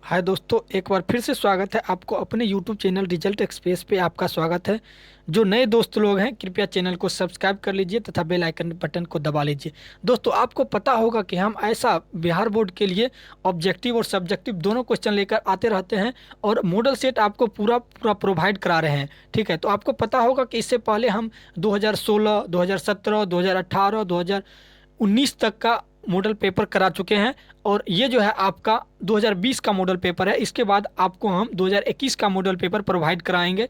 हाय दोस्तों, एक बार फिर से स्वागत है आपको अपने YouTube चैनल रिजल्ट एक्सप्रेस पे। आपका स्वागत है। जो नए दोस्त लोग हैं कृपया चैनल को सब्सक्राइब कर लीजिए तथा बेल आइकन बटन को दबा लीजिए। दोस्तों, आपको पता होगा कि हम ऐसा बिहार बोर्ड के लिए ऑब्जेक्टिव और सब्जेक्टिव दोनों क्वेश्चन लेकर आते रहते हैं और मॉडल सेट आपको पूरा पूरा प्रोवाइड करा रहे हैं। ठीक है, तो आपको पता होगा कि इससे पहले हम 2016, 2017, 2018, 2019 तक का मॉडल पेपर करा चुके हैं और ये जो है आपका 2020 का मॉडल पेपर है। इसके बाद आपको हम 2021 का मॉडल पेपर प्रोवाइड कराएंगे।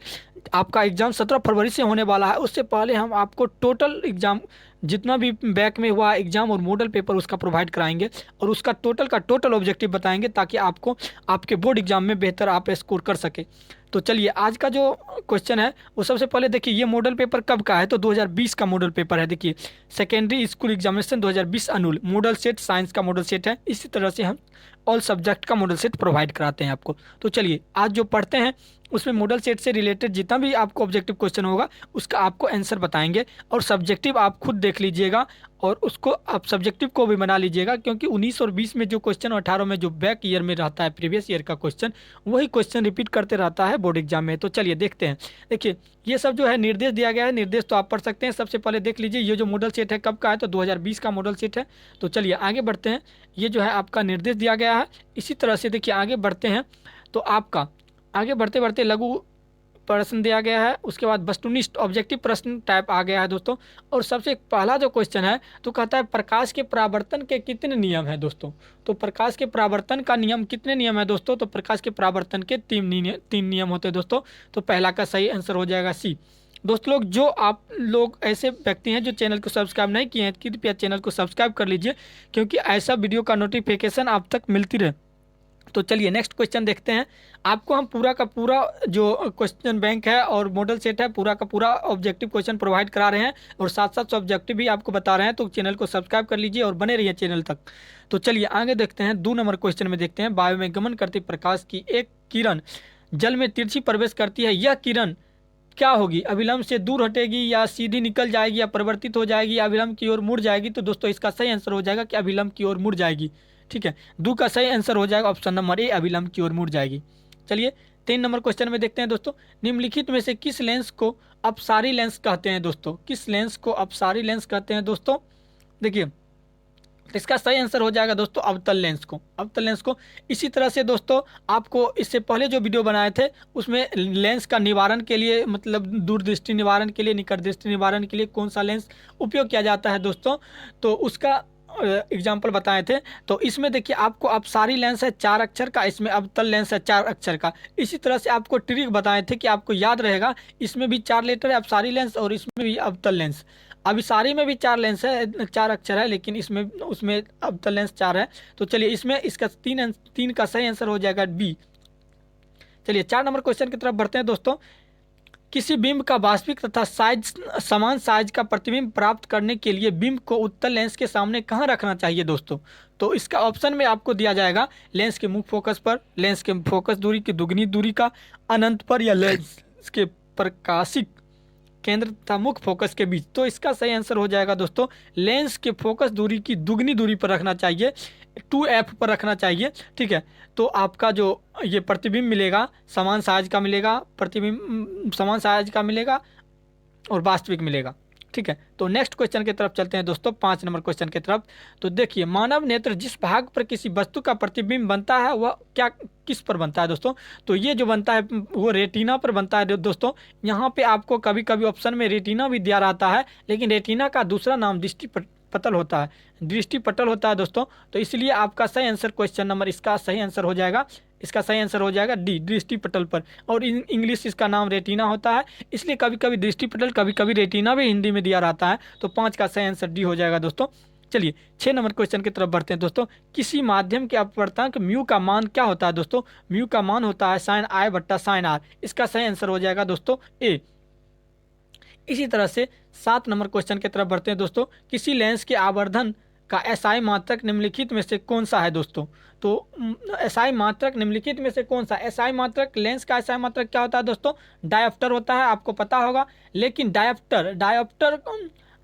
आपका एग्ज़ाम 17 फरवरी से होने वाला है। उससे पहले हम आपको टोटल एग्ज़ाम जितना भी बैक में हुआ एग्ज़ाम और मॉडल पेपर उसका प्रोवाइड कराएंगे और उसका टोटल का टोटल ऑब्जेक्टिव बताएंगे ताकि आपको आपके बोर्ड एग्ज़ाम में बेहतर आप स्कोर कर सके। तो चलिए, आज का जो क्वेश्चन है वो सबसे पहले देखिए, ये मॉडल पेपर कब का है तो 2020 का मॉडल पेपर है। देखिए, secondary school examination 2020 Anul model set, science का मॉडल सेट है। इसी तरह से हम ऑल सब्जेक्ट का मॉडल सेट प्रोवाइड कराते हैं आपको। तो चलिए, आज जो पढ़ते हैं उसमें मॉडल सेट से रिलेटेड जितना भी आपको ऑब्जेक्टिव क्वेश्चन होगा उसका आपको आंसर बताएंगे और सब्जेक्टिव आप खुद देख लीजिएगा और उसको आप सब्जेक्टिव को भी बना लीजिएगा, क्योंकि 19 और 20 में जो क्वेश्चन और 18 में जो बैक ईयर में रहता है प्रीवियस ईयर का क्वेश्चन, वही क्वेश्चन रिपीट करते रहता है बोर्ड एग्जाम में। तो चलिए देखते हैं। देखिए, ये सब जो है निर्देश दिया गया है, निर्देश तो आप पढ़ सकते हैं। सबसे पहले देख लीजिए, ये जो मॉडल सेट है कब का है तो 2020 का मॉडल सेट है। तो चलिए आगे बढ़ते हैं। ये जो है आपका निर्देश दिया गया है। इसी तरह से देखिए आगे बढ़ते हैं तो आपका आगे बढ़ते बढ़ते लघु प्रश्न दिया गया है। उसके बाद वस्तुनिष्ठ ऑब्जेक्टिव प्रश्न टाइप आ गया है दोस्तों। और सबसे पहला जो क्वेश्चन है तो कहता है प्रकाश के परावर्तन के कितने नियम है दोस्तों। तो प्रकाश के परावर्तन का नियम कितने नियम है दोस्तों, तो प्रकाश के परावर्तन के तीन नियम होते हैं दोस्तों। तो पहला का सही आंसर हो जाएगा सी। दोस्त लोग, जो आप लोग ऐसे व्यक्ति हैं जो चैनल को सब्सक्राइब नहीं किए हैं, कृपया चैनल को सब्सक्राइब कर लीजिए, क्योंकि ऐसा वीडियो का नोटिफिकेशन आप तक मिलती रहे। तो चलिए नेक्स्ट क्वेश्चन देखते हैं। आपको हम पूरा का पूरा जो क्वेश्चन बैंक है और मॉडल सेट है पूरा का पूरा ऑब्जेक्टिव क्वेश्चन प्रोवाइड करा रहे हैं और साथ साथ सब्जेक्टिव भी आपको बता रहे हैं। तो चैनल को सब्सक्राइब कर लीजिए और बने रहिए चैनल तक। तो चलिए आगे देखते हैं। 2 नंबर क्वेश्चन में देखते हैं, वायु में गमन करती प्रकाश की एक किरण जल में तिरछी प्रवेश करती है, यह किरण क्या होगी, अभिलंब से दूर हटेगी या सीधी निकल जाएगी या परिवर्तित हो जाएगी या अभिलंब की ओर मुड़ जाएगी। तो दोस्तों इसका सही आंसर हो जाएगा कि अभिलंब की ओर मुड़ जाएगी। ठीक है, दो का सही आंसर हो जाएगा ऑप्शन नंबर ए, अभिलंब की ओर मुड़ जाएगी। चलिए 3 नंबर क्वेश्चन में देखते हैं दोस्तों, निम्नलिखित में से किस लेंस को अपसारी लेंस कहते हैं दोस्तों, किस लेंस को अपसारी लेंस कहते हैं दोस्तों। देखिए, इसका सही आंसर हो जाएगा दोस्तों अवतल लेंस को, अवतल लेंस को। इसी तरह से दोस्तों आपको इससे पहले जो वीडियो बनाए थे उसमें लेंस का निवारण के लिए, मतलब दूरदृष्टि निवारण के लिए, निकट दृष्टि निवारण के लिए कौन सा लेंस उपयोग किया जाता है दोस्तों, तो उसका एग्जाम्पल बताए थे। तो इसमें देखिए आपको अपसारी लेंस है 4 अक्षर का, इसमें अवतल लेंस है 4 अक्षर का। इसी तरह से आपको ट्रिक बताए थे कि आपको याद रहेगा, इसमें भी 4 लेटर है अपसारी लेंस और इसमें भी अवतल लेंस। अभिसारी में भी 4 लेंस है, 4 अक्षर है, लेकिन इसमें उसमें अवतल लेंस 4 है। तो चलिए इसमें इसका तीन का सही आंसर हो जाएगा बी। चलिए 4 नंबर क्वेश्चन की तरफ बढ़ते हैं दोस्तों। किसी बिंब का वास्तविक तथा साइज समान साइज का प्रतिबिंब प्राप्त करने के लिए बिंब को उत्तल लेंस के सामने कहाँ रखना चाहिए दोस्तों। तो इसका ऑप्शन में आपको दिया जाएगा लेंस के मुख्य फोकस पर, लेंस के फोकस दूरी की दुगनी दूरी का अनंत पर, या लेंस के प्रकाशिक केंद्र तथा मुख्य फोकस के बीच। तो इसका सही आंसर हो जाएगा दोस्तों लेंस के फोकस दूरी की दुगनी दूरी पर रखना चाहिए, 2f पर रखना चाहिए। ठीक है, तो आपका जो ये प्रतिबिंब मिलेगा समान साइज का मिलेगा, प्रतिबिंब समान साइज का मिलेगा और वास्तविक मिलेगा। ठीक है, तो नेक्स्ट क्वेश्चन की तरफ चलते हैं दोस्तों, 5 नंबर क्वेश्चन की तरफ। तो देखिए, मानव नेत्र जिस भाग पर किसी वस्तु का प्रतिबिंब बनता है वह क्या किस पर बनता है दोस्तों। तो ये जो बनता है वो रेटिना पर बनता है दोस्तों। यहाँ पे आपको कभी कभी ऑप्शन में रेटिना भी दिया रहता है, लेकिन रेटिना का दूसरा नाम दृष्टि पटल होता है, दृष्टि पटल होता है दोस्तों। तो इसलिए आपका सही आंसर क्वेश्चन नंबर इसका सही आंसर हो जाएगा, इसका सही आंसर हो जाएगा डी, दृष्टि पटल पर। और इंग्लिश इसका नाम रेटिना होता है, इसलिए कभी कभी दृष्टि पटल कभी कभी रेटिना भी हिंदी में दिया रहता है। तो 5 का सही आंसर डी हो जाएगा दोस्तों। चलिए 6 नंबर क्वेश्चन की तरफ बढ़ते हैं दोस्तों। किसी माध्यम के अपवर्तनांक म्यू का मान क्या होता है दोस्तों। म्यू का मान होता है साइन आई बट्टा साइन आर। इसका सही आंसर हो जाएगा दोस्तों ए। इसी तरह से 7 नंबर क्वेश्चन की तरफ बढ़ते हैं दोस्तों। किसी लेंस के आवर्धन का एसआई मात्रक निम्नलिखित में से कौन सा है दोस्तों। तो एसआई मात्रक निम्नलिखित में से कौन सा, एसआई मात्रक, लेंस का एसआई मात्रक क्या होता है दोस्तों, डायोप्टर होता है, आपको पता होगा। लेकिन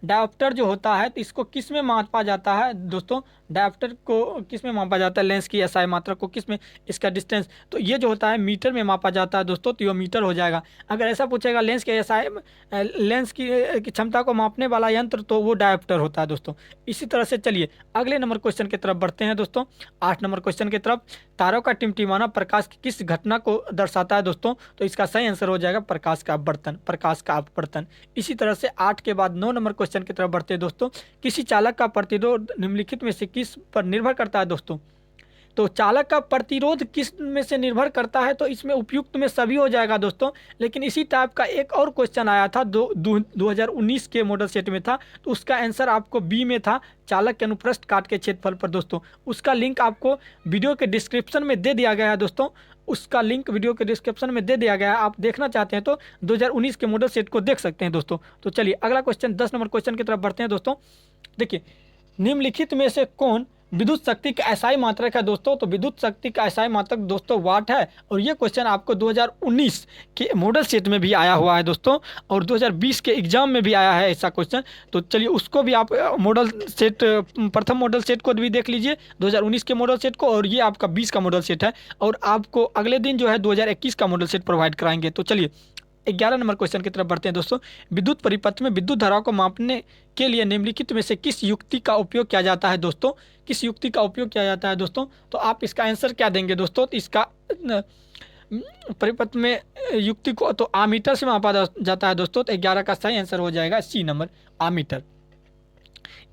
डायोप्टर जो होता है तो इसको किस में मापा जाता है दोस्तों, डायप्टर को किस में मापा जाता है, लेंस की एसआई मात्रा को किस में, इसका डिस्टेंस, तो ये जो होता है मीटर में मापा जाता है दोस्तों, तो ये मीटर हो जाएगा। अगर ऐसा पूछेगा लेंस के एसआई, लेंस की क्षमता को मापने वाला यंत्र, तो वो डायप्टर होता है दोस्तों। इसी तरह से चलिए अगले नंबर क्वेश्चन की तरफ बढ़ते हैं दोस्तों, 8 नंबर क्वेश्चन की तरफ। तारों का टिमटिमाना प्रकाश की किस घटना को दर्शाता है दोस्तों, तो इसका सही आंसर हो जाएगा प्रकाश का अपवर्तन, प्रकाश का अपवर्तन। इसी तरह से 8 के बाद 9 नंबर क्वेश्चन की तरफ बढ़ते हैं दोस्तों। किसी चालक का प्रतिरोध निम्नलिखित में से किस पर निर्भर करता है दोस्तों, तो चालक का प्रतिरोध किस में से निर्भर करता है, तो इसमें उपयुक्त में सभी हो जाएगा दोस्तों। लेकिन इसी टाइप का एक और क्वेश्चन आया था 2019 के मॉडल सेट में था, तो उसका आंसर आपको बी में था, चालक के अनुप्रस्थ काट के क्षेत्रफल पर दोस्तों। उसका लिंक आपको वीडियो के डिस्क्रिप्शन में दे दिया गया है दोस्तों, उसका लिंक वीडियो के डिस्क्रिप्शन में दे दिया गया है, आप देखना चाहते हैं तो 2019 के मॉडल सेट को देख सकते हैं दोस्तों। तो चलिए अगला क्वेश्चन 10 नंबर क्वेश्चन की तरफ बढ़ते हैं दोस्तों। देखिए निम्नलिखित में से कौन विद्युत शक्ति का एसआई मात्रक है दोस्तों, तो विद्युत शक्ति का एसआई मात्रक दोस्तों वाट है, और ये क्वेश्चन आपको 2019 के मॉडल सेट में भी आया हुआ है दोस्तों, और 2020 के एग्जाम में भी आया है ऐसा क्वेश्चन। तो चलिए उसको भी आप मॉडल सेट, प्रथम मॉडल सेट को भी देख लीजिए 2019 के मॉडल सेट को, और ये आपका 20 का मॉडल सेट है, और आपको अगले दिन जो है 2021 का मॉडल सेट प्रोवाइड कराएंगे। तो चलिए 11 नंबर क्वेश्चन की तरफ बढ़ते हैं दोस्तों। विद्युत परिपथ में विद्युत धाराओं को मापने के लिए निम्नलिखित में से किस युक्ति का उपयोग किया जाता है दोस्तों, किस युक्ति का उपयोग किया जाता है दोस्तों, तो आप इसका आंसर क्या देंगे दोस्तों, तो इसका परिपथ में युक्ति को तो आमीटर से मापा जाता है दोस्तों, तो 11 का सही आंसर हो जाएगा सी नंबर, आमीटर।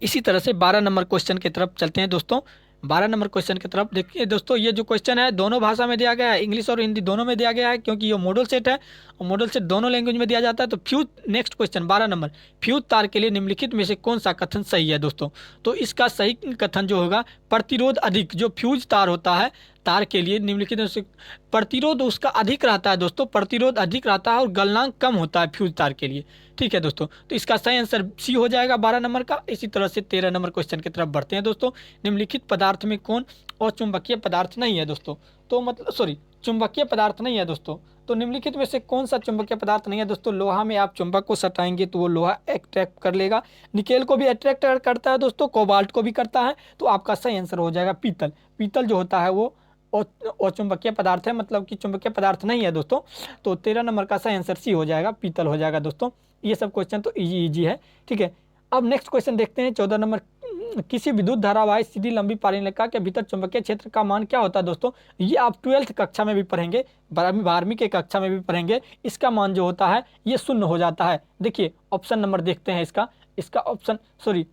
इसी तरह से 12 नंबर क्वेश्चन की तरफ चलते हैं दोस्तों। 12 नंबर क्वेश्चन की तरफ देखिए दोस्तों, ये जो क्वेश्चन है दोनों भाषा में दिया गया है, इंग्लिश और हिंदी दोनों में दिया गया है, क्योंकि ये मॉडल सेट है और मॉडल सेट दोनों लैंग्वेज में दिया जाता है। तो fuse, next question 12 number, fuse तार के लिए निम्नलिखित में से कौन सा कथन सही है दोस्तों, तो इसका सही कथन जो होगा, प्रतिरोध अधिक, जो फ्यूज तार होता है तार के लिए निम्नलिखित में से प्रतिरोध उसका अधिक रहता है दोस्तों, प्रतिरोध अधिक रहता है और गलनांक कम होता है फ्यूज तार के लिए। ठीक है दोस्तों, तो इसका सही आंसर सी हो जाएगा 12 नंबर का। इसी तरह से 13 नंबर क्वेश्चन की तरफ बढ़ते हैं दोस्तों। निम्नलिखित पदार्थ में कौन अचुंबकीय पदार्थ नहीं है दोस्तों, तो मतलब सॉरी चुंबकीय पदार्थ नहीं है दोस्तों, तो निम्नलिखित में से कौन सा चुंबकीय पदार्थ नहीं है दोस्तों। लोहा में आप चुंबक को सटाएंगे तो वो लोहा अट्रैक्ट कर लेगा, निकेल को भी अट्रैक्ट करता है दोस्तों, कोबाल्ट को भी करता है, तो आपका सही आंसर हो जाएगा पीतल। पीतल जो होता है वो अचुंबकीय पदार्थ है, मतलब कि चुंबकीय पदार्थ नहीं है दोस्तों। तो 13 नंबर का सही आंसर सी हो जाएगा, पीतल हो जाएगा दोस्तों। ये सब क्वेश्चन तो इजी है। ठीक है, अब नेक्स्ट क्वेश्चन देखते हैं 14 नंबर। किसी विद्युत धारावाही सीधी लंबी परिरेखा के भीतर चुंबकीय क्षेत्र का मान क्या होता है दोस्तों, ये आप 12th कक्षा में भी पढ़ेंगे, 12वीं के कक्षा में भी पढ़ेंगे। इसका मान जो होता है ये शून्य हो जाता है। देखिए ऑप्शन नंबर देखते हैं इसका ऑप्शन, सॉरी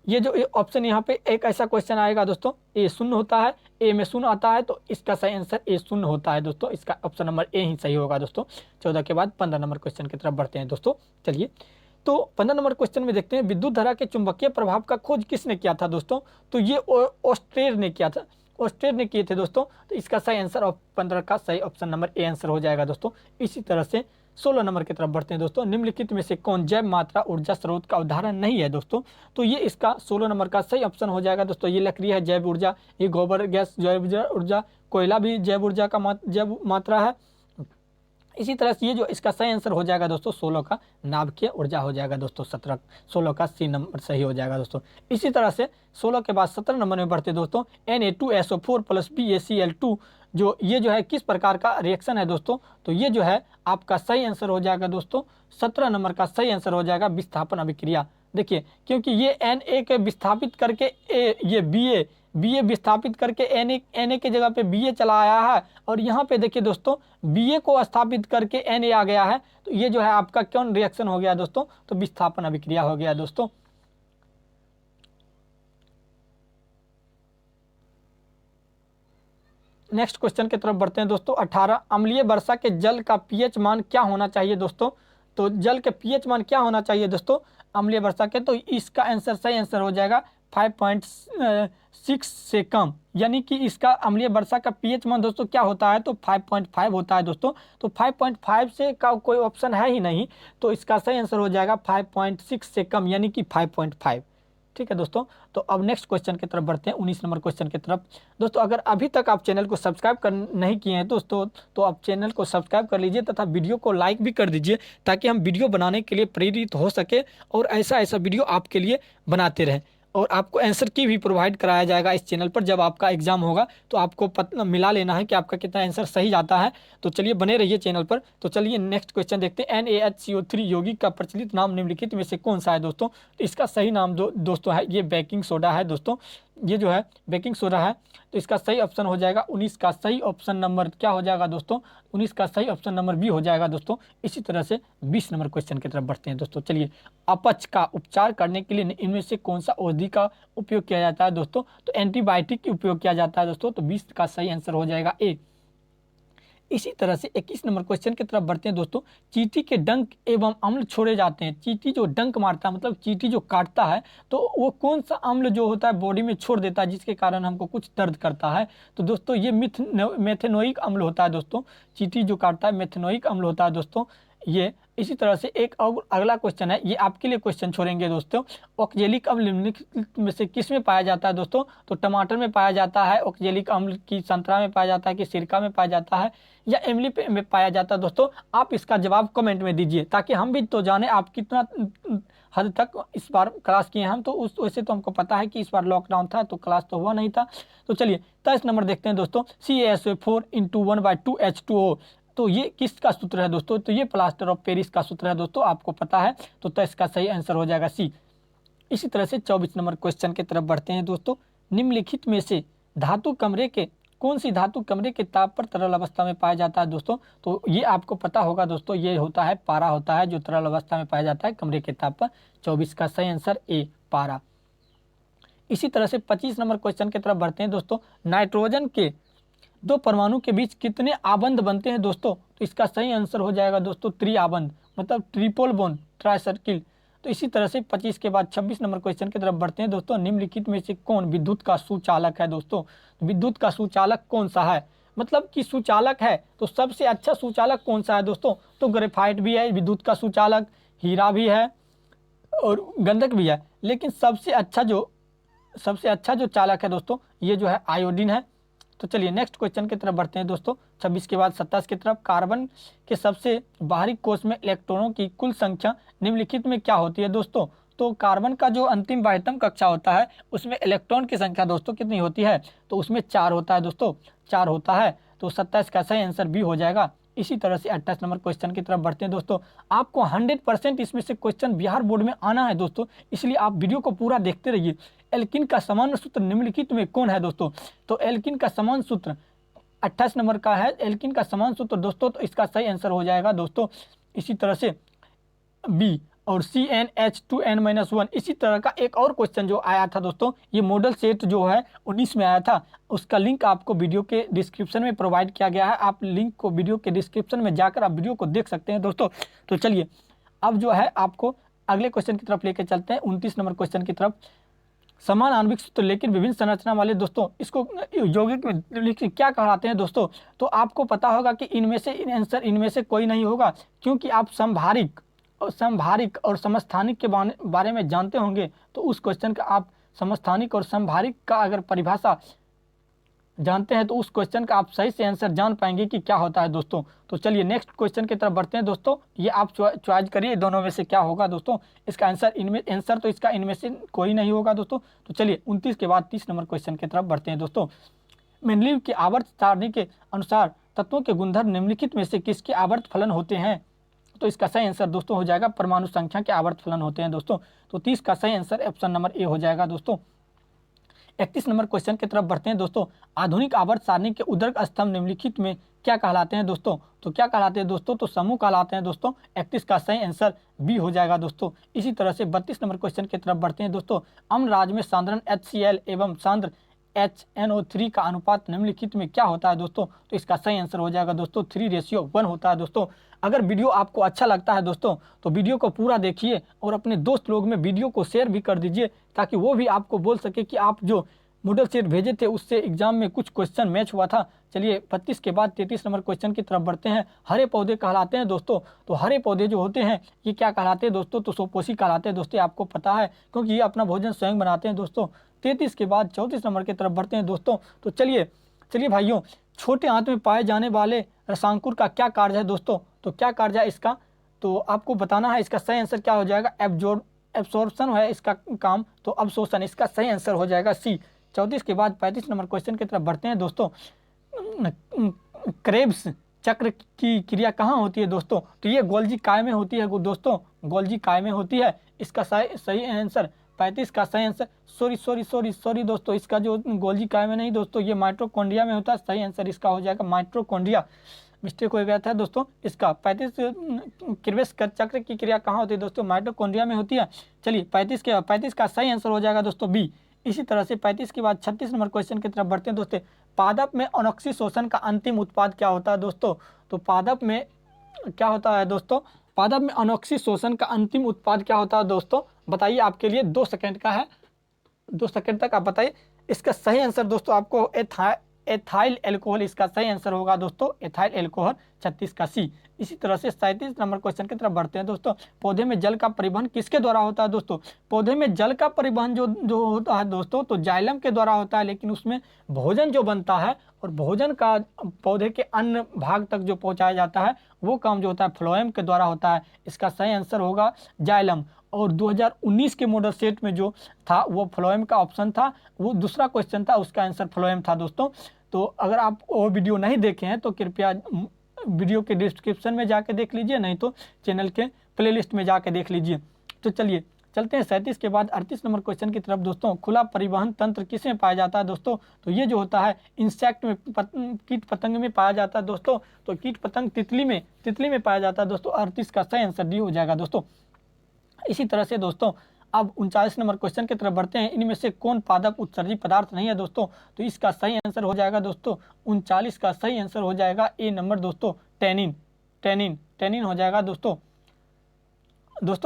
ये जो ऑप्शन यहाँ पे एक ऐसा क्वेश्चन आएगा दोस्तों, ए शून्य होता है, ए में शून्य आता है, तो इसका सही आंसर ए शून्य होता है दोस्तों। इसका ऑप्शन नंबर ए ही सही होगा दोस्तों। 14 के बाद 15 नंबर क्वेश्चन की तरफ बढ़ते हैं दोस्तों। चलिए तो 15 नंबर क्वेश्चन में देखते हैं, विद्युत धारा के चुंबकीय प्रभाव का खोज किसने किया था दोस्तों, तो ये ऑस्ट्रेर ने किया था, ऑस्ट्रेर ने किए थे दोस्तों। तो इसका सही आंसर 15 का सही ऑप्शन नंबर ए आंसर हो जाएगा दोस्तों। इसी तरह से 16 नंबर की तरफ बढ़ते हैं दोस्तों। निम्नलिखित में से कौन जैव मात्रा ऊर्जा स्रोत का उदाहरण नहीं है दोस्तों, तो ये इसका 16 नंबर का सही ऑप्शन हो जाएगा दोस्तों। ये लकड़ी है जैव ऊर्जा, ये गोबर गैस जैव ऊर्जा, कोयला भी जैव ऊर्जा का जैव मात्रा है। इसी तरह से ये जो इसका सही आंसर हो जाएगा दोस्तों 16 का नाभिकीय ऊर्जा हो जाएगा दोस्तों। 16 का सी नंबर सही हो जाएगा दोस्तों। इसी तरह से 16 के बाद 17 नंबर में बढ़ते दोस्तों। Na2SO4 + BaCl2 जो ये जो है किस प्रकार का रिएक्शन है दोस्तों, तो ये जो है आपका सही आंसर हो जाएगा दोस्तों 17 नंबर का सही आंसर हो जाएगा विस्थापन अभिक्रिया। देखिए क्योंकि ये Na के विस्थापित करके ये Ba विस्थापित करके Na के जगह पे Ba चला आया है, और यहाँ पे देखिए दोस्तों Ba को स्थापित करके Na आ गया है, तो ये जो है आपका कौन रिएक्शन हो गया दोस्तों, तो विस्थापन अभिक्रिया हो गया दोस्तों। नेक्स्ट क्वेश्चन की तरफ बढ़ते हैं दोस्तों। 18 अम्लीय वर्षा के जल का पीएच मान क्या होना चाहिए दोस्तों, तो जल के पीएच मान क्या होना चाहिए दोस्तों अम्लीय वर्षा के, तो इसका आंसर सही आंसर हो जाएगा 5.6 से कम, यानी कि इसका अम्लीय वर्षा का पीएच मान दोस्तों क्या होता है, तो 5.5 होता है दोस्तों। तो 5.5 से का कोई ऑप्शन है ही नहीं, तो इसका सही आंसर हो जाएगा 5.6 से कम, यानी कि 5.5। ठीक है दोस्तों, तो अब नेक्स्ट क्वेश्चन की तरफ बढ़ते हैं 19 नंबर क्वेश्चन की तरफ। दोस्तों अगर अभी तक आप चैनल को सब्सक्राइब नहीं किए हैं दोस्तों, तो आप चैनल को सब्सक्राइब कर लीजिए तथा वीडियो को लाइक भी कर दीजिए, ताकि हम वीडियो बनाने के लिए प्रेरित हो सके और ऐसा वीडियो आपके लिए बनाते रहें। और आपको आंसर की भी प्रोवाइड कराया जाएगा इस चैनल पर। जब आपका एग्जाम होगा तो आपको मिला लेना है कि आपका कितना आंसर सही जाता है। तो चलिए बने रहिए चैनल पर। तो चलिए नेक्स्ट क्वेश्चन देखते हैं। NaHCO3 यौगिक का प्रचलित नाम निम्नलिखित में से कौन सा है दोस्तों? तो इसका सही नाम दोस्तों है ये बेकिंग सोडा है दोस्तों। ये जो है बेकिंग सोडा है। तो इसका सही ऑप्शन हो जाएगा 19 का सही ऑप्शन नंबर क्या हो जाएगा दोस्तों? 19 का सही ऑप्शन नंबर बी हो जाएगा दोस्तों। इसी तरह से 20 नंबर क्वेश्चन की तरफ बढ़ते हैं दोस्तों। चलिए, अपच का उपचार करने के लिए इनमें से कौन सा औषधि का उपयोग किया जाता है दोस्तों? तो एंटीबायोटिक का उपयोग किया जाता है दोस्तों। तो 20 का सही आंसर हो जाएगा ए। इसी तरह से 21 नंबर क्वेश्चन की तरफ बढ़ते हैं दोस्तों। चींटी के डंक एवं अम्ल छोड़े जाते हैं। चींटी जो डंक मारता है मतलब चींटी जो काटता है तो वो कौन सा अम्ल जो होता है बॉडी में छोड़ देता है जिसके कारण हमको कुछ दर्द करता है? तो दोस्तों ये मेथेनोइक अम्ल होता है दोस्तों। चींटी जो काटता है मेथेनोइक अम्ल होता है दोस्तों ये। इसी तरह से एक और अगला क्वेश्चन है, ये आपके लिए क्वेश्चन छोड़ेंगे दोस्तों। ऑक्जेलिक अम्ल निम्नलिखित में से किस में पाया जाता है दोस्तों? तो टमाटर में पाया जाता है ऑक्जेलिक अम्ल, की संतरा में पाया जाता है, कि सिरका में पाया जाता है, या इमली में पाया जाता है दोस्तों? आप इसका जवाब कमेंट में दीजिए ताकि हम भी तो जाने आप कितना हद तक इस बार क्लास किए हैं। हम तो उस वैसे तो हमको पता है कि इस बार लॉकडाउन था तो क्लास तो हुआ नहीं था। तो चलिए 23 नंबर देखते हैं दोस्तों। CaSO4 × 1/2H2O। तो ये किसका सूत्र है दोस्तों? तो ये प्लास्टर ऑफ पेरिस का सूत्र है दोस्तों, आपको पता है। तो इसका सही आंसर हो जाएगा सी। इसी तरह से 24 नंबर क्वेश्चन की तरफ बढ़ते हैं दोस्तों। निम्नलिखित में से धातु कमरे के कौन सी धातु कमरे के ताप पर तरल अवस्था में पाया जाता है दोस्तों? तो ये आपको पता होगा दोस्तों, ये होता है पारा होता है जो तरल अवस्था में पाया जाता है कमरे के ताप पर। 24 का सही आंसर ए पारा। इसी तरह से 25 नंबर क्वेश्चन की तरफ बढ़ते हैं दोस्तों। नाइट्रोजन के दो परमाणु के बीच कितने आबंध बनते हैं दोस्तों? तो इसका सही आंसर हो जाएगा दोस्तों त्रिआबंध, मतलब ट्रिपल बॉन्ड, ट्राई सर्किल। तो इसी तरह से 25 के बाद 26 नंबर क्वेश्चन की तरफ बढ़ते हैं दोस्तों। निम्नलिखित में से कौन विद्युत का सुचालक है दोस्तों? विद्युत का सुचालक कौन सा है, मतलब कि सुचालक है तो सबसे अच्छा सुचालक कौन सा है दोस्तों? तो ग्रेफाइट भी है विद्युत का सुचालक, हीरा भी है और गंधक भी है, लेकिन सबसे अच्छा जो चालक है दोस्तों ये जो है आयोडीन है। तो चलिए नेक्स्ट क्वेश्चन की तरफ बढ़ते हैं दोस्तों। 26 के बाद 27 की तरफ। कार्बन के सबसे बाहरी कोष में इलेक्ट्रॉनों की कुल संख्या निम्नलिखित में क्या होती है दोस्तों? तो कार्बन का जो अंतिम बाह्यतम कक्षा होता है उसमें इलेक्ट्रॉन की संख्या दोस्तों कितनी होती है? तो उसमें 4 होता है दोस्तों, 4 होता है। तो 27 का सही आंसर बी हो जाएगा। इसी तरह से 28 नंबर क्वेश्चन की तरफ बढ़ते हैं दोस्तों। आपको 100% इसमें से क्वेश्चन बिहार बोर्ड में आना है दोस्तों, इसलिए आप वीडियो को पूरा देखते रहिए। एल्किन का सामान्य सूत्र निम्नलिखित में कौन है दोस्तों? तो एल्किन का समान सूत्र 28 नंबर का है एल्किन का समान सूत्र दोस्तों। तो इसका सही आंसर हो जाएगा दोस्तों इसी तरह से बी। और CnH2n-1। इसी तरह का एक और क्वेश्चन जो आया था दोस्तों, ये मॉडल सेट जो है 19 में आया था, उसका लिंक आपको वीडियो के डिस्क्रिप्शन में प्रोवाइड किया गया है। आप लिंक को वीडियो के डिस्क्रिप्शन में जाकर आप वीडियो को देख सकते हैं दोस्तों। तो चलिए अब जो है आपको अगले क्वेश्चन की तरफ लेकर चलते हैं, 29 नंबर क्वेश्चन की तरफ। समान आणविक सूत्र लेकिन विभिन्न संरचना वाले दोस्तों, इसको यौगिक क्या कहलाते हैं दोस्तों? तो आपको पता होगा कि इनमें से आंसर इनमें से कोई नहीं होगा, क्योंकि आप समभारिक और समस्थानिक के बारे में जानते होंगे। तो उस क्वेश्चन का आप समस्थानिक और समभारिक का अगर परिभाषा जानते हैं तो उस क्वेश्चन का आप सही से आंसर जान पाएंगे कि क्या होता है दोस्तों। तो चलिए नेक्स्ट क्वेश्चन की तरफ बढ़ते हैं दोस्तों। ये आप चॉइस करिए दोनों में से क्या होगा दोस्तों। इसका आंसर तो इसका इनमें से कोई नहीं होगा दोस्तों। तो चलिए 29 के बाद 30 नंबर क्वेश्चन की तरफ बढ़ते हैं दोस्तों। मेंडलीव की आवर्त सारणी के अनुसार तत्वों के गुणधर्म निम्नलिखित में से किसके आवर्त फलन होते हैं? तो इसका सही आंसर दोस्तों हो जाएगा परमाणु संख्या के आवर्त फलन होते हैं दोस्तों। तो 30 का सही आंसर ऑप्शन नंबर ए हो जाएगा दोस्तों। 31 नंबर क्वेश्चन की तरफ बढ़ते हैं दोस्तों। आधुनिक आवर्त सारणी के उदर्क स्तंभ निम्नलिखित में क्या कहलाते हैं दोस्तों? तो क्या कहलाते हैं दोस्तों? तो समूह कहलाते हैं दोस्तों। 31 का सही आंसर बी हो जाएगा दोस्तों। इसी तरह से 32 नंबर क्वेश्चन की तरफ बढ़ते हैं दोस्तों। अम्ल राज में सांद्रण HCl एवं सांद्र HNO3 का अनुपात निम्नलिखित में क्या होता है दोस्तों? तो इसका सही आंसर हो जाएगा दोस्तों 3:1 होता है दोस्तों। अगर वीडियो आपको अच्छा लगता है दोस्तों तो वीडियो को पूरा देखिए और अपने दोस्त लोग में वीडियो को शेयर भी कर दीजिए, ताकि वो भी आपको बोल सके कि आप जो मॉडल सेट भेजे थे उससे एग्जाम में कुछ क्वेश्चन मैच हुआ था। चलिए 32 के बाद 33 नंबर क्वेश्चन की तरफ बढ़ते हैं। हरे पौधे कहलाते हैं दोस्तों। तो हरे पौधे जो होते हैं ये क्या कहलाते हैं दोस्तों? तो सोपोषी कहलाते हैं दोस्तों, आपको पता है क्योंकि ये अपना भोजन स्वयं बनाते हैं दोस्तों। 33 के बाद 34 नंबर की तरफ बढ़ते हैं दोस्तों। तो चलिए भाइयों, छोटे आंत में पाए जाने वाले रसांकुर का क्या कार्य है दोस्तों? तो क्या कार्य है इसका? तो आपको बताना है। इसका सही आंसर क्या हो जाएगा? एब्सॉर्प्शन है इसका काम, तो अवशोषण, इसका सही आंसर हो जाएगा सी। 34 के बाद 35 नंबर क्वेश्चन की तरफ बढ़ते हैं दोस्तों। क्रेब्स चक्र की क्रिया कहाँ होती है दोस्तों? तो ये गोल्जी काय में होती है दोस्तों, गोल्जी काय में होती है। इसका सही आंसर 35 का सही आंसर, सॉरी दोस्तों, इसका जो गोल्जी काय में नहीं दोस्तों, ये माइटोकॉन्ड्रिया में होता है। सही आंसर इसका हो जाएगा माइटोकॉन्ड्रिया, मिस्टेक हो गया था दोस्तों। इसका 35 क्रेब्स चक्र की क्रिया कहाँ होती है दोस्तों? माइटोकॉन्ड्रिया में होती है। चलिए 35 का सही आंसर हो जाएगा दोस्तों बी। इसी तरह से 35 के बाद 36 नंबर क्वेश्चन की तरफ बढ़ते हैं दोस्तों। पादप में अनोक्सी शोषण का अंतिम उत्पाद क्या होता है दोस्तों? तो पादप में क्या होता है दोस्तों? पादप में अनोक्सी शोषण का अंतिम उत्पाद क्या होता है दोस्तों? बताइए, आपके लिए 2 सेकंड का है, 2 सेकंड तक आप बताइए। इसका सही आंसर दोस्तों आपको एथाइल एल्कोहल, इसका सही आंसर होगा दोस्तों एथाइल एल्कोहल, 36 का सी। इसी तरह से 37 नंबर क्वेश्चन की तरफ बढ़ते हैं दोस्तों। पौधे में जल का परिवहन किसके द्वारा होता है दोस्तों? पौधे में जल का परिवहन जो होता है दोस्तों, तो जाइलम के द्वारा होता है, लेकिन उसमें भोजन जो बनता है और भोजन का पौधे के अन्य भाग तक जो पहुंचाया जाता है, वो काम जो होता है फ्लोएम के द्वारा होता है। इसका सही आंसर होगा जाइलम। और 2019 के मॉडल सेट में जो था वो फ्लोएम का ऑप्शन था, वो दूसरा क्वेश्चन था, उसका आंसर फ्लोएम था दोस्तों। तो अगर आप वो वीडियो नहीं देखे हैं तो कृपया वीडियो के डिस्क्रिप्शन में जाके देख लीजिए, नहीं तो चैनल के प्लेलिस्ट में जाके देख लीजिए। तो चलिए चलते हैं 37 के बाद 38 नंबर क्वेश्चन की तरफ दोस्तों। खुला परिवहन तंत्र किसमें पाया जाता है दोस्तों? तो ये जो होता है इंसेक्ट में, कीट पतंग में पाया जाता है दोस्तों। तो कीट पतंग तितली में पाया जाता है दोस्तों। 38 का सही आंसर डी हो जाएगा दोस्तों। इसी तरह से दोस्तों अब 39 नंबर क्वेश्चन की तरफ बढ़ते हैं। इनमें से कौन पादप उत्सर्जी पदार्थ नहीं है दोस्तों? तो इसका सही आंसर हो जाएगा दोस्तों 39 का सही आंसर हो जाएगा ए नंबर दोस्तों, टेनिन हो जाएगा दोस्तों।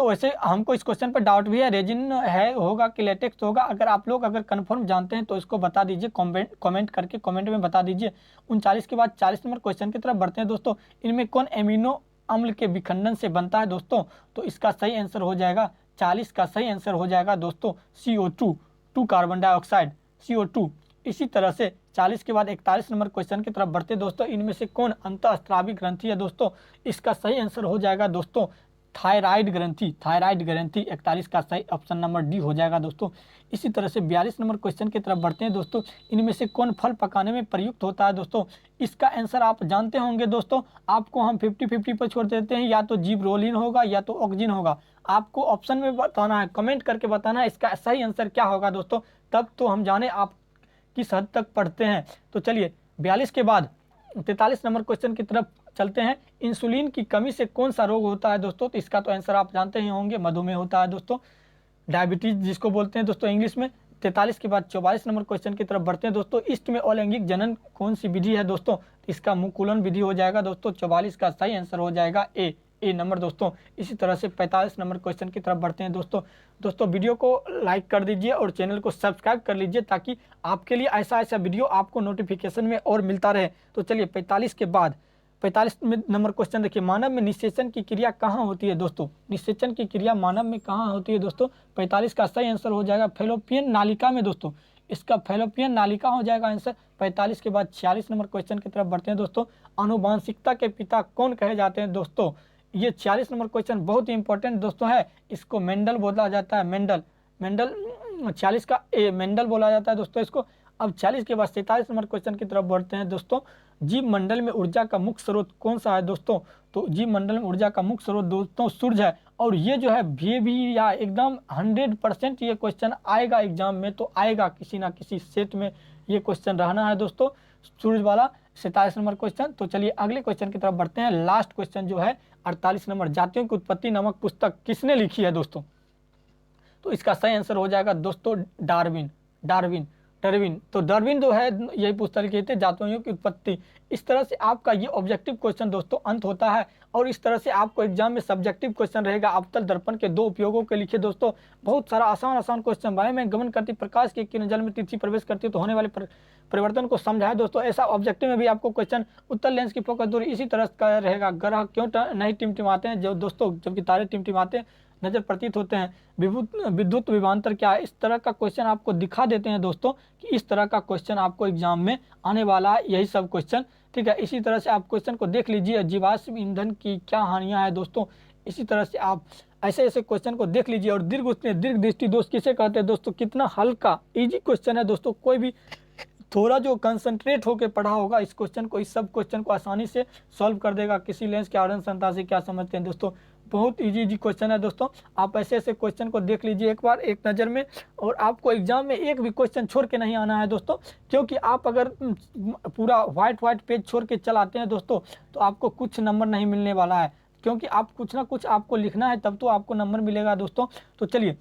वैसे हमको इस क्वेश्चन पर डाउट भी है, रेजिन है होगा कि लेटेक्स होगा। अगर कंफर्म जानते हैं तो इसको बता दीजिए, कमेंट करके कमेंट में बता दीजिए। 39 के बाद 40 नंबर क्वेश्चन की तरफ बढ़ते हैं दोस्तों। इनमें कौन एमिनो अम्ल के विखंडन से बनता है दोस्तों? तो इसका सही आंसर हो जाएगा 40 का सही आंसर हो जाएगा दोस्तों CO2 कार्बन डाइऑक्साइड, CO2। इसी तरह से 40 के बाद 41 नंबर क्वेश्चन की तरफ बढ़ते दोस्तों। इनमें से कौन अंतःस्रावी ग्रंथि है दोस्तों? इसका सही आंसर हो जाएगा दोस्तों थायराइड ग्रंथि, 41 का सही ऑप्शन नंबर डी हो जाएगा दोस्तों। इसी तरह से 42 नंबर क्वेश्चन की तरफ बढ़ते हैं दोस्तों। इनमें से कौन फल पकाने में प्रयुक्त होता है दोस्तों? इसका आंसर आप जानते होंगे दोस्तों। आपको हम 50-50 पर छोड़ देते हैं, या तो जिबरोलिन होगा या तो ऑक्सिन होगा। आपको ऑप्शन में बताना है, कमेंट करके बताना है इसका सही आंसर क्या होगा दोस्तों, तब तो हम जाने आप किस हद तक पढ़ते हैं। तो चलिए 42 के बाद 43 नंबर क्वेश्चन की तरफ चलते हैं। इंसुलिन की कमी से कौन सा रोग होता है दोस्तों? तो इसका तो आंसर आप जानते ही होंगे, मधुमेह होता है दोस्तों, डायबिटीज जिसको बोलते हैं दोस्तों इंग्लिश में। 43 के बाद 44 नंबर क्वेश्चन की तरफ बढ़ते हैं दोस्तों। ईस्ट में अलैंगिक जनन कौन सी विधि है दोस्तों? इसका मुकुलन विधि हो जाएगा दोस्तों। 44 का सही आंसर हो जाएगा ए नंबर दोस्तों। इसी तरह से 45 नंबर क्वेश्चन की तरफ बढ़ते हैं दोस्तों वीडियो को लाइक कर दीजिए और चैनल को सब्सक्राइब कर लीजिए, ताकि आपके लिए ऐसा वीडियो आपको नोटिफिकेशन में और मिलता रहे। तो चलिए 45 के बाद 45 नंबर क्वेश्चन देखिए, मानव में निषेचन की क्रिया कहाँ होती है दोस्तों? निषेचन की क्रिया मानव में कहाँ होती है दोस्तों? 45 का सही आंसर हो जाएगा फैलोपियन नालिका में दोस्तों। इसका फैलोपियन नालिका हो जाएगा आंसर। 45 के बाद 46 नंबर क्वेश्चन की तरफ बढ़ते हैं दोस्तों। आनुवांशिकता के पिता कौन कहे जाते हैं दोस्तों? ये 46 नंबर क्वेश्चन बहुत ही इंपॉर्टेंट दोस्तों है। इसको मेंडल बोला जाता है, मेंडल 46 का ए मेंडल बोला जाता है दोस्तों इसको। अब 40 के बाद 47 नंबर क्वेश्चन की तरफ बढ़ते हैं दोस्तों। जीव मंडल में ऊर्जा का मुख्य स्रोत कौन सा है दोस्तों? तो जीव मंडल में ऊर्जा का मुख्य स्रोत दोस्तों सूर्य है। और ये जो है भी या एकदम 100% ये क्वेश्चन आएगा एग्जाम में, तो आएगा किसी ना किसी सेट में ये क्वेश्चन रहना है दोस्तों, सूर्य वाला 47 नंबर क्वेश्चन। तो चलिए अगले क्वेश्चन की तरफ बढ़ते हैं। लास्ट क्वेश्चन जो है 48 नंबर, जातियों की उत्पत्ति नामक पुस्तक किसने लिखी है दोस्तों? तो इसका सही आंसर हो जाएगा दोस्तों डार्विन। तो डार्विन जो है यही पुस्तक लिखे थे, जातियों की उत्पत्ति। इस तरह से आपका ये ऑब्जेक्टिव क्वेश्चन दोस्तों अंत होता है। और इस तरह से आपको एग्जाम में सब्जेक्टिव क्वेश्चन रहेगा। अवतल दर्पण के 2 उपयोगों के लिखे दोस्तों। बहुत सारा आसान क्वेश्चन, वायु में गमन करती प्रकाश की किरण जल में तिथि प्रवेश करती तो होने वाले परिवर्तन को समझाया दोस्तों। ऐसा ऑब्जेक्टिव में भी आपको क्वेश्चन, उत्तर लेंस की फोकस दूरी इसी तरह का रहेगा। ग्रह क्यों नहीं टिमटिमाते हैं जो दोस्तों, जबकि तारे टिमटिमाते हैं नजर प्रतीत होते हैं। विद्युत विभवांतर क्या है? इस तरह का क्वेश्चन आपको दिखा देते हैं दोस्तों कि इस तरह का क्वेश्चन आपको एग्जाम में आने वाला है, यही सब क्वेश्चन, ठीक है। इसी तरह से आप क्वेश्चन को देख लीजिए। जीवाश्म ईंधन की क्या हानियां हैं दोस्तों? इसी तरह से आप ऐसे ऐसे क्वेश्चन को देख लीजिए। और दीर्घ दृष्टि दोस्त किसे कहते हैं दोस्तों, कितना हल्का इजी क्वेश्चन है दोस्तों। कोई भी थोड़ा जो कंसंट्रेट होकर पढ़ा होगा इस क्वेश्चन को, इस सब क्वेश्चन को आसानी से सॉल्व कर देगा। किसी लेंस के आवरण क्षमता से क्या समझते हैं दोस्तों, बहुत इजी क्वेश्चन है दोस्तों। आप ऐसे ऐसे क्वेश्चन को देख लीजिए एक बार एक नज़र में, और आपको एग्जाम में एक भी क्वेश्चन छोड़ के नहीं आना है दोस्तों। क्योंकि आप अगर पूरा वाइट पेज छोड़ के चलाते हैं दोस्तों तो आपको कुछ नंबर नहीं मिलने वाला है, क्योंकि आप कुछ ना कुछ आपको लिखना है, तब तो आपको नंबर मिलेगा दोस्तों। तो चलिए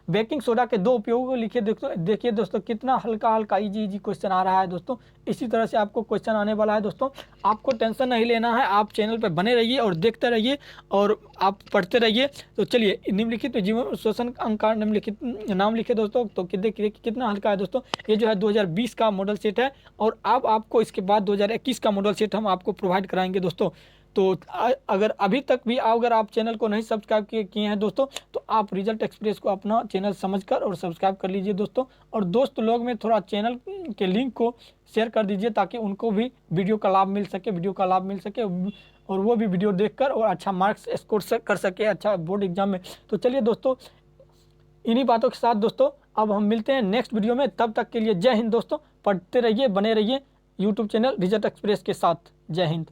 बेकिंग सोडा के 2 उपयोगों को लिखिए देखिए दोस्तों, कितना हल्का हल्का इजी क्वेश्चन आ रहा है दोस्तों। इसी तरह से आपको क्वेश्चन आने वाला है दोस्तों। आपको टेंशन नहीं लेना है, आप चैनल पर बने रहिए और देखते रहिए और आप पढ़ते रहिए। तो चलिए निम्नलिखित जीवन शोषण अंकार निम्नलिखित नाम लिखे दोस्तों। तो देखिए कितना हल्का है दोस्तों। ये जो है 2020 का मॉडल सेट है, और अब आपको इसके बाद 2021 का मॉडल सेट हम आपको प्रोवाइड कराएंगे दोस्तों। तो अगर अभी तक भी अगर आप चैनल को नहीं सब्सक्राइब किए हैं दोस्तों, तो आप रिजल्ट एक्सप्रेस को अपना चैनल समझकर और सब्सक्राइब कर लीजिए दोस्तों। और दोस्त लोग में थोड़ा चैनल के लिंक को शेयर कर दीजिए, ताकि उनको भी वीडियो का लाभ मिल सके, और वो भी वीडियो देखकर और अच्छा मार्क्स स्कोर कर सके अच्छा बोर्ड एग्जाम में। तो चलिए दोस्तों, इन्हीं बातों के साथ दोस्तों अब हम मिलते हैं नेक्स्ट वीडियो में। तब तक के लिए जय हिंद दोस्तों। पढ़ते रहिए, बने रहिए यूट्यूब चैनल रिजल्ट एक्सप्रेस के साथ। जय हिंद।